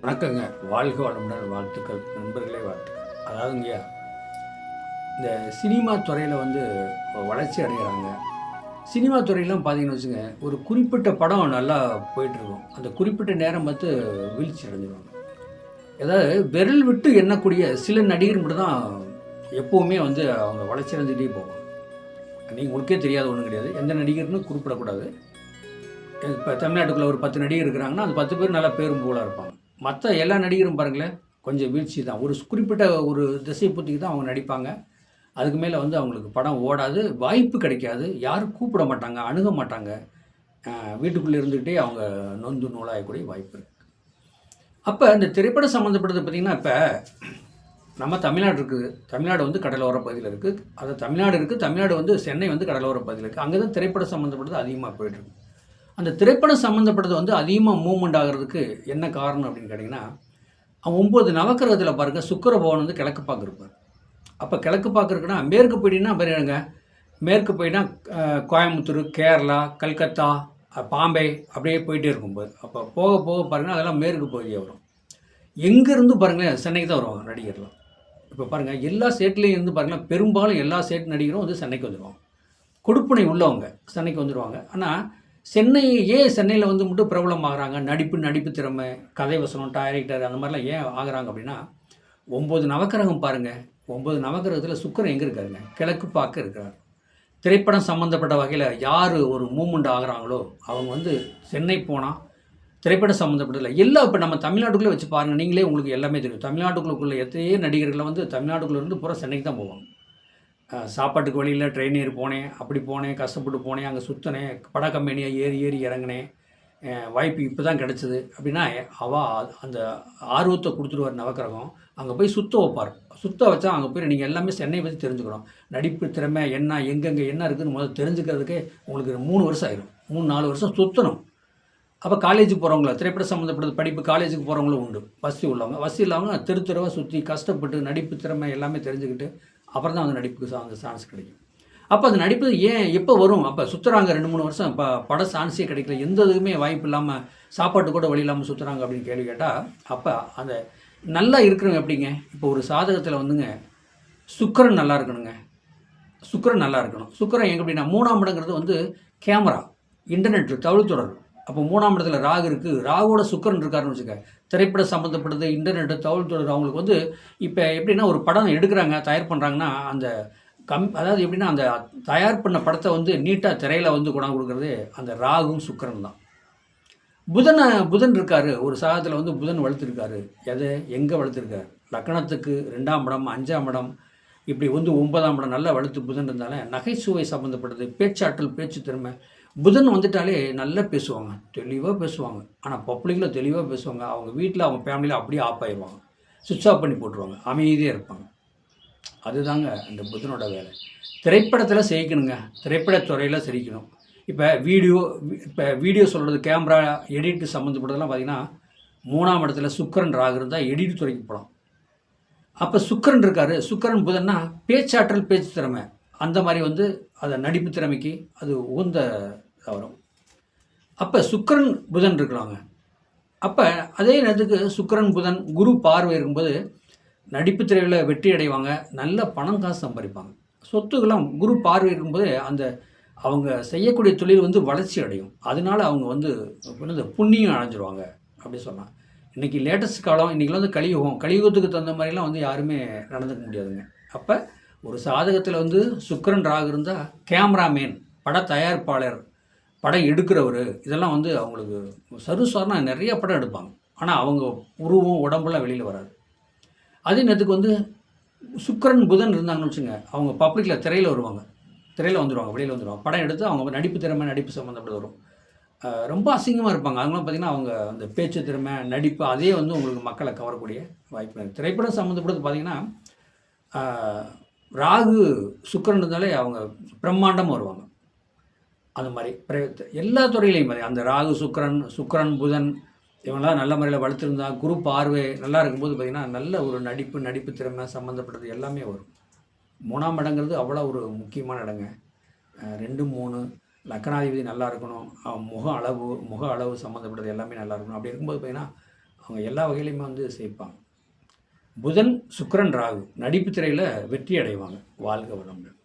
வணக்கங்க. வாழ்க வளமுடன். வாழ்த்துக்கள் நண்பர்களே, வாழ்த்துக்கள். அதாவதுங்கய்யா, இந்த சினிமா துறையில் வளர்ச்சி அடைகிறாங்க. சினிமா துறையெல்லாம் பார்த்தீங்கன்னு வச்சுங்க, ஒரு குறிப்பிட்ட படம் நல்லா போயிட்டுருக்கும். அந்த குறிப்பிட்ட நேரம் பார்த்து வீழ்ச்சி அடைஞ்சிருவாங்க. ஏதாவது விரல் விட்டு எண்ணக்கூடிய சில நடிகர் மட்டும் தான் எப்போவுமே அவங்க வளர்ச்சி அடைஞ்சிட்டே போவாங்க. நீங்கள் உங்களுக்கே தெரியாத ஒன்றும் கிடையாது. எந்த நடிகர்னு குறிப்பிடக்கூடாது. இப்போ தமிழ்நாட்டுக்குள்ளே ஒரு 10 நடிகர் இருக்கிறாங்கன்னா, அந்த 10 பேர் நல்லா பேரும் புகழாக இருப்பாங்க. மற்ற எல்லா நடிகரும் பாருங்களேன், கொஞ்சம் வீழ்ச்சி தான். ஒரு குறிப்பிட்ட ஒரு திசை புத்திக்கு தான் அவங்க நடிப்பாங்க. அதுக்கு மேலே அவங்களுக்கு படம் ஓடாது, வாய்ப்பு கிடைக்காது, யாரும் கூப்பிட மாட்டாங்க, அணுக மாட்டாங்க. வீட்டுக்குள்ளே இருந்துக்கிட்டே அவங்க நொந்து நூலாகக்கூடிய வாய்ப்பு இருக்குது. அப்போ இந்த திரைப்படம் சம்மந்தப்பட்டது பார்த்திங்கன்னா, இப்போ நம்ம தமிழ்நாடு இருக்குது. தமிழ்நாடு கடலோர பகுதியில் இருக்குது. அது தமிழ்நாடு இருக்குது. தமிழ்நாடு சென்னை கடலோர பகுதியில் இருக்குது. அங்கே தான் திரைப்படம் சம்மந்தப்பட்டது அதிகமாக போயிட்டுருக்கு. அந்த திரைப்படம் சம்மந்தப்பட்டது அதிகமாக மூவ்மெண்ட் ஆகிறதுக்கு என்ன காரணம் அப்படின்னு கேட்டிங்கன்னா, 9 நவக்கிரகத்தில் பாருங்கள், சுக்கிர பகவான் கிழக்கு பார்க்க இருப்பார். அப்போ கிழக்கு பார்க்குறதுக்குன்னா மேற்கு போயிட்டீங்கன்னா பாருங்க, மேற்கு போயிட்டா கோயம்புத்தூர், கேரளா, கல்கத்தா, பாம்பே அப்படியே போயிட்டே இருக்கும்போது, அப்போ போக போக பாருங்கள் அதெல்லாம் மேற்கு பகுதியாக வரும். எங்கேருந்து பாருங்களேன், சென்னைக்கு தான் வருவாங்க நடிகர்லாம். இப்போ பாருங்கள், எல்லா ஸ்டேட்லேயும் இருந்து பாருங்கள், பெரும்பாலும் எல்லா ஸ்டேட் நடிகரும் சென்னைக்கு வந்துடுவாங்க. கொடுப்பனை உள்ளவங்க சென்னைக்கு வந்துடுவாங்க. ஆனால் ஏன் சென்னையில் மட்டும் பிரபலமாகறாங்க? நடிப்பு திறமை, கதை வசனம், டைரக்டர் அந்த மாதிரிலாம் ஏன் ஆகுறாங்க அப்படின்னா, 9 நவக்கிரகம் பாருங்கள். 9 நவக்கிரகத்தில் சுக்கிரன் எங்கே இருக்காருங்க? கிழக்கு பார்க்க இருக்கிறார். திரைப்படம் சம்மந்தப்பட்ட வகையில் யார் ஒரு மூமெண்ட் ஆகுறாங்களோ அவங்க சென்னை போனால் திரைப்படம் சம்மந்தப்பட்டதில்லை எல்லாம். இப்போ நம்ம தமிழ்நாட்டுக்குள்ளே வச்சு பாருங்கள், நீங்களே உங்களுக்கு எல்லாமே தெரியும். தமிழ்நாட்டுக்குள்ளே எத்தனையோ நடிகர்களை தமிழ்நாட்டுக்குள்ளே இருந்து பூரா சென்னைக்கு தான் போவாங்க. சாப்பாட்டுக்கு வழியில் ட்ரெயின் ஏறி போனேன், அப்படி போனேன், கஷ்டப்பட்டு போனேன், அங்கே சுற்றினேன், பட கம்பெனியாக ஏறி ஏறி இறங்கினேன், வாய்ப்பு இப்போ தான் கிடச்சிது அப்படின்னா அந்த ஆர்வத்தை கொடுத்துருவார் நவக்கிரகம். அங்கே போய் சுற்ற வைப்பார். சுற்ற வச்சா அங்கே போய் நீங்கள் எல்லாமே சென்னை பற்றி தெரிஞ்சுக்கணும். நடிப்பு திறமை என்ன, எங்கெங்கே என்ன இருக்குதுன்னு முதல்ல தெரிஞ்சுக்கிறதுக்கே உங்களுக்கு 3 வருஷம் ஆயிடும். 3-4 வருஷம் சுற்றணும். அப்போ காலேஜுக்கு போகிறவங்கள, திரைப்பட சம்மந்தப்பட்டது படிப்பு காலேஜுக்கு போகிறவங்களும் உண்டு. வசதி உள்ளவங்க, வசதி இல்லாமல் தெருவாக சுற்றி கஷ்டப்பட்டு நடிப்பு திறமை எல்லாமே தெரிஞ்சுக்கிட்டு அப்புறம் தான் அந்த நடிப்புக்கு அந்த சான்ஸ் கிடைக்கும். அப்போ அந்த நடிப்பு ஏன் எப்போ வரும்? அப்போ சுற்றுறாங்க 2-3 வருஷம், இப்போ பட சான்ஸே கிடைக்கல, எந்த இதுவுமே வாய்ப்பு இல்லாமல், சாப்பாட்டு கூட வழி இல்லாமல் சுற்றுறாங்க அப்படின்னு கேள்வி கேட்டால், அப்போ அந்த நல்லா இருக்கிறவங்க எப்படிங்க? இப்போ ஒரு சாதகத்தில் சுக்கிரன் நல்லா இருக்கணுங்க. சுக்கிரன் நல்லா இருக்கணும். சுக்கிரன் எங்கே அப்படின்னா 3ஆம் இடங்கிறது கேமரா, இன்டர்நெட், தகவல்தொடர். அப்போ 3ஆம் இடத்துல ராகு இருக்குது. ராகுவோட சுக்கிரன் இருக்காருன்னு வச்சுக்க, திரைப்படம் சம்மந்தப்பட்டது, இன்டர்நெட்டு, தகவல்தொடர் அவங்களுக்கு இப்போ எப்படின்னா ஒரு படம் எடுக்கிறாங்க, தயார் பண்ணுறாங்கன்னா, அந்த அதாவது எப்படின்னா அந்த தயார் பண்ண படத்தை நீட்டாக திரையில் கொண்டாந்து கொடுக்குறது அந்த ராகும் சுக்கிரன் தான். புதன் இருக்கார். ஒரு சாதத்தில் புதன் வளர்த்துருக்காரு. எதை எங்கே வளர்த்துருக்காரு? லக்னத்துக்கு 2ஆம் இடம், 5ஆம் இடம், இப்படி 9ஆம் இடம் நல்லா வளர்த்து புதன் இருந்தாலும் நகைச்சுவை சம்மந்தப்பட்டது, பேச்சாற்றல், பேச்சு திறமை. புதன் வந்துட்டாலே நல்லா பேசுவாங்க, தெளிவாக பேசுவாங்க. ஆனால் பப்ளிக்கில் தெளிவாக பேசுவாங்க. அவங்க வீட்டில், அவங்க ஃபேமிலியில் அப்படியே ஆஃப் ஆயிடுவாங்க, சுவிட்ச் ஆஃப் பண்ணி போட்டுருவாங்க, அமைதியாக இருப்பாங்க. அதுதாங்க அந்த புதனோட வேலை. திரைப்படத்தில் செய்யணுங்க, திரைப்படத்துறையில் சிரிக்கணும். இப்போ வீடியோ சொல்கிறது, கேமரா எடிட்டு சம்மந்தப்பட்டதெல்லாம் பார்த்திங்கன்னா 3ஆம் இடத்துல சுக்கிரன் ராகு இருந்தால் எடிட் துறைக்கு போகலாம். அப்போ சுக்கிரன் இருக்கார். சுக்கிரன் புதன்னா பேச்சாற்றல், பேச்சு திறமை, அந்த மாதிரி அதை நடிப்பு திறமைக்கு அது உகந்த வரும். அப்போ சுக்கிரன் புதன் இருக்கிறாங்க. அப்போ அதே நேரத்துக்கு சுக்கிரன் புதன் குரு பார்வை இருக்கும்போது நடிப்பு திரையில் வெற்றி அடைவாங்க, நல்ல பணம் காசு சம்பாதிப்பாங்க. சொத்துக்கெல்லாம் குரு பார்வை இருக்கும்போது அவங்க செய்யக்கூடிய தொழில் வளர்ச்சி அடையும். அதனால அவங்க புண்ணியம் அடைஞ்சிருவாங்க அப்படி சொன்னாங்க. இன்றைக்கி லேட்டஸ்ட் காலம், இன்றைக்கி கலியுகம். கலியுகத்துக்கு தகுந்த மாதிரிலாம் யாருமே நடந்துக்க முடியாதுங்க. அப்போ ஒரு சாதகத்தில் சுக்கிரன் ராகு இருந்தால் கேமராமேன், பட தயாரிப்பாளர், படம் எடுக்கிறவர், இதெல்லாம் அவங்களுக்கு சருசாரனா நிறைய படம் எடுப்பாங்க. ஆனால் அவங்க உருவம், உடம்புலாம் வெளியில் வராது. அதே நேரத்துக்கு சுக்கிரன் புதன் இருந்தாங்கன்னு வச்சுங்க, அவங்க பப்ளிக்கில் திரையில் வருவாங்க, திரையில் வந்துடுவாங்க, வெளியில் வந்துடுவாங்க. படம் எடுத்து அவங்க நடிப்பு திறமை, நடிப்பு சம்மந்தப்பட்டு வரும். ரொம்ப அசிங்கமாக இருப்பாங்க. அவங்களாம் பார்த்திங்கன்னா அவங்க அந்த பேச்சு திறமை, நடிப்பு, அதே உங்களுக்கு மக்களை கவரக்கூடிய வாய்ப்பு இருக்குது. திரைப்படம் சம்மந்தப்பட்டது பார்த்திங்கன்னா ராகு சுக்கிரன் இருந்தாலே அவங்க பிரம்மாண்டமாக வருவாங்க. அந்த மாதிரி எல்லா துறையிலையும் மாதிரி அந்த ராகு சுக்கிரன் புதன் இவங்களாம் நல்ல முறையில் வளர்த்துருந்தா, குரு பார்வை நல்லா இருக்கும்போது பார்த்திங்கன்னா நல்ல ஒரு நடிப்பு திறமை சம்மந்தப்பட்டது எல்லாமே வரும். 3ஆம் இடங்கிறது அவ்வளோ ஒரு முக்கியமான இடங்க. 2, 3 லக்னாதிபதி நல்லா இருக்கணும், முக அளவு சம்மந்தப்பட்டது எல்லாமே நல்லா இருக்கணும். அப்படி இருக்கும்போது பார்த்திங்கன்னா அவங்க எல்லா வகையிலையுமே வந்து சேர்ப்பாங்க. புதன், சுக்கிரன், ராகு நடிப்பு துறையில் வெற்றி அடைவாங்க. வாழ்க வளமுடன்.